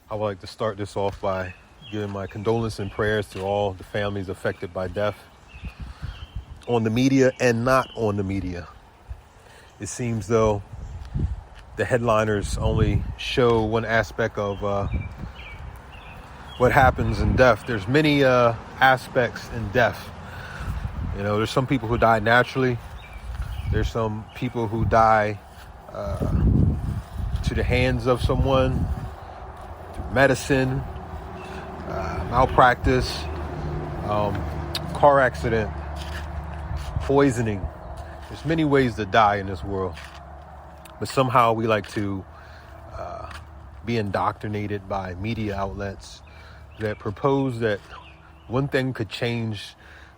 I would like to start this off by giving my condolences and prayers to all the families affected by death on the media and not on the media. It seems though the headliners only show one aspect of what happens in death. There's many aspects in death. You know, there's some people who die naturally. There's some people who die to the hands of someone, through medicine, malpractice, car accident, poisoning. There's many ways to die in this world. But somehow we like to be indoctrinated by media outlets that propose that one thing could change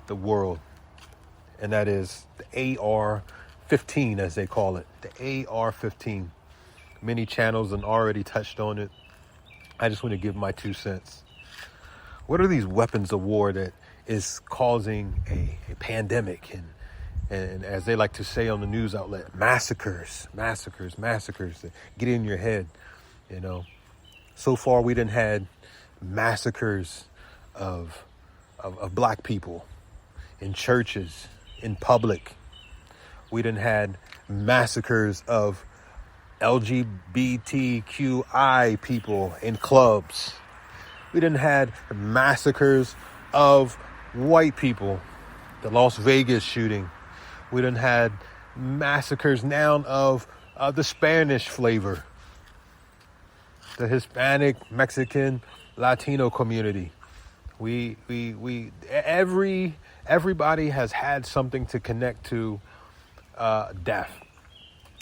the world. And that is the AR-15, as they call it, the AR-15. Many channels have already touched on it. I just want to give my 2 cents. What are these weapons of war that is causing a pandemic and as they like to say on the news outlet, massacres that get in your head, you know? So far, we done had massacres of black people in churches, in public. We done had massacres of LGBTQI people in clubs. We done had massacres of white people, the Las Vegas shooting. We done had massacres now of the Spanish flavor, the Hispanic, Mexican, Latino community. Everybody has had something to connect to death.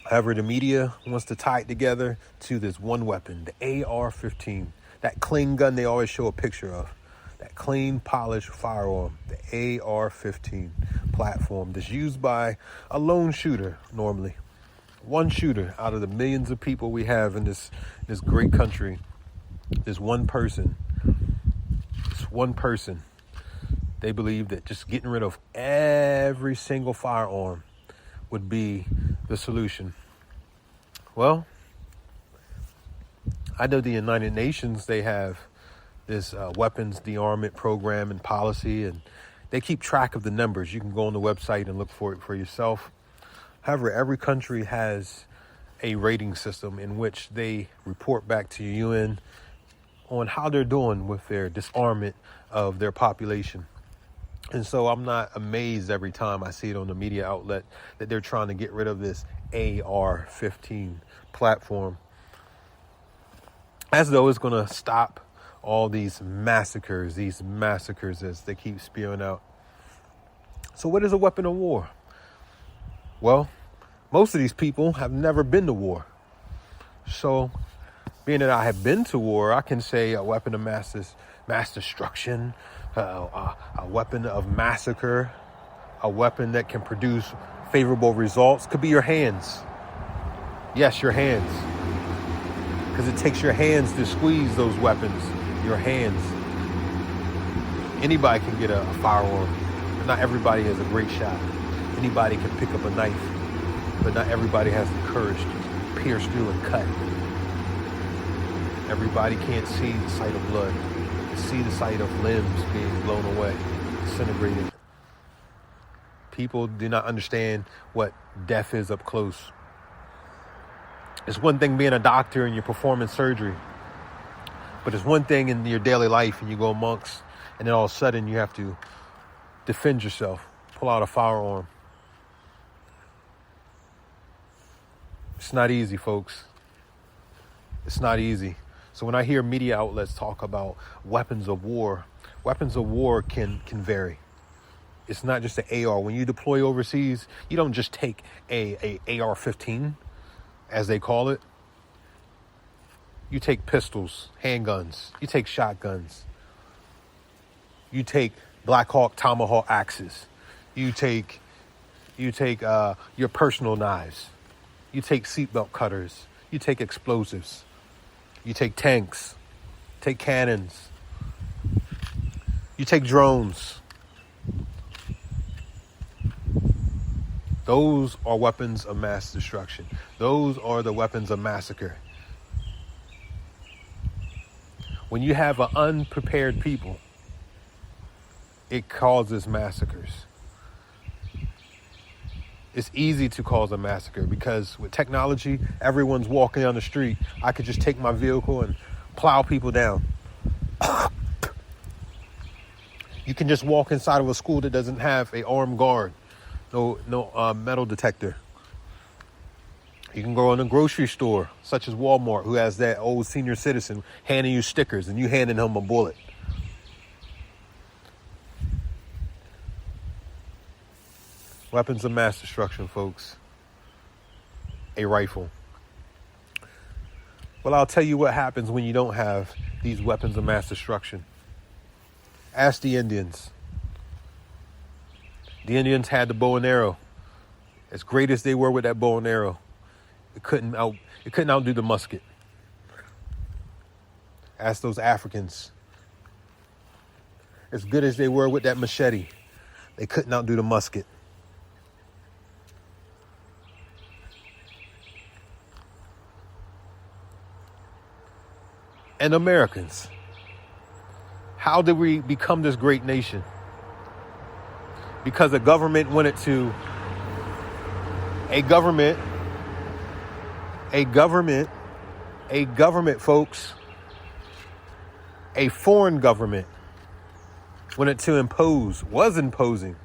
However, the media wants to tie it together to this one weapon, the AR-15, that clean gun they always show a picture of, that clean, polished firearm, the AR-15 platform that's used by a lone shooter normally. One shooter out of the millions of people we have in this great country. This one person, they believe that just getting rid of every single firearm would be the solution. Well, I know the United Nations, they have this weapons de-armament program and policy, and they keep track of the numbers. You can go on the website and look for it for yourself. However, every country has a rating system in which they report back to UN on how they're doing with their disarmament of their population. And so I'm not amazed every time I see it on the media outlet that they're trying to get rid of this AR-15 platform, as though it's going to stop all these massacres as they keep spewing out. So what is a weapon of war? Well, most of these people have never been to war. So being that I have been to war, I can say a weapon of mass destruction, a weapon of massacre, a weapon that can produce favorable results could be your hands. Yes, your hands. Because it takes your hands to squeeze those weapons. Your hands. Anybody can get a firearm. Not everybody is a great shot. Anybody can pick up a knife, but not everybody has the courage to pierce through and cut. Everybody can't see the sight of blood, see the sight of limbs being blown away, disintegrated. People do not understand what death is up close. It's one thing being a doctor and you're performing surgery, but it's one thing in your daily life and you go amongst, and then all of a sudden you have to defend yourself, pull out a firearm. It's not easy, folks. It's not easy. So when I hear media outlets talk about weapons of war can vary. It's not just an AR. When you deploy overseas, you don't just take a AR-15, as they call it. You take pistols, handguns. You take shotguns. You take Black Hawk, Tomahawk axes. You take your personal knives. You take seatbelt cutters. You take explosives. You take tanks. Take cannons. You take drones. Those are weapons of mass destruction. Those are the weapons of massacre. When you have an unprepared people, it causes massacres. It's easy to cause a massacre because with technology, everyone's walking down the street. I could just take my vehicle and plow people down. You can just walk inside of a school that doesn't have an armed guard, no metal detector. You can go in a grocery store, such as Walmart, who has that old senior citizen handing you stickers and you handing him a bullet. Weapons of mass destruction, folks. A rifle. Well, I'll tell you what happens when you don't have these weapons of mass destruction. Ask the Indians. The Indians had the bow and arrow. As great as they were with that bow and arrow, it couldn't outdo the musket. Ask those Africans. As good as they were with that machete, they couldn't outdo the musket. And Americans, how did we become this great nation? Because a government, folks, a foreign government was imposing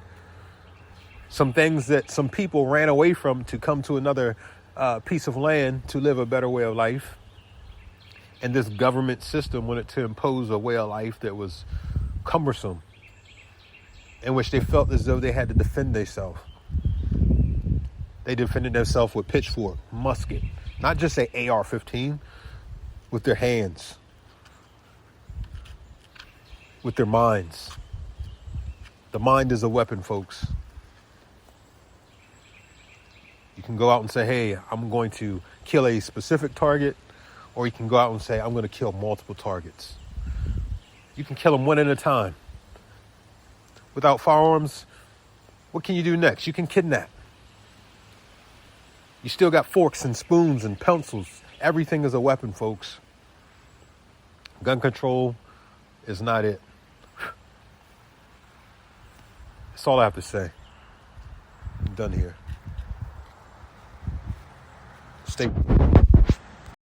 some things that some people ran away from to come to another piece of land to live a better way of life. And this government system wanted to impose a way of life that was cumbersome, in which they felt as though they had to defend themselves. They defended themselves with pitchfork, musket, not just an AR-15, with their hands, with their minds. The mind is a weapon, folks. You can go out and say, hey, I'm going to kill a specific target. Or you can go out and say, I'm going to kill multiple targets. You can kill them one at a time. Without firearms, what can you do next? You can kidnap. You still got forks and spoons and pencils. Everything is a weapon, folks. Gun control is not it. That's all I have to say. I'm done here. Stay.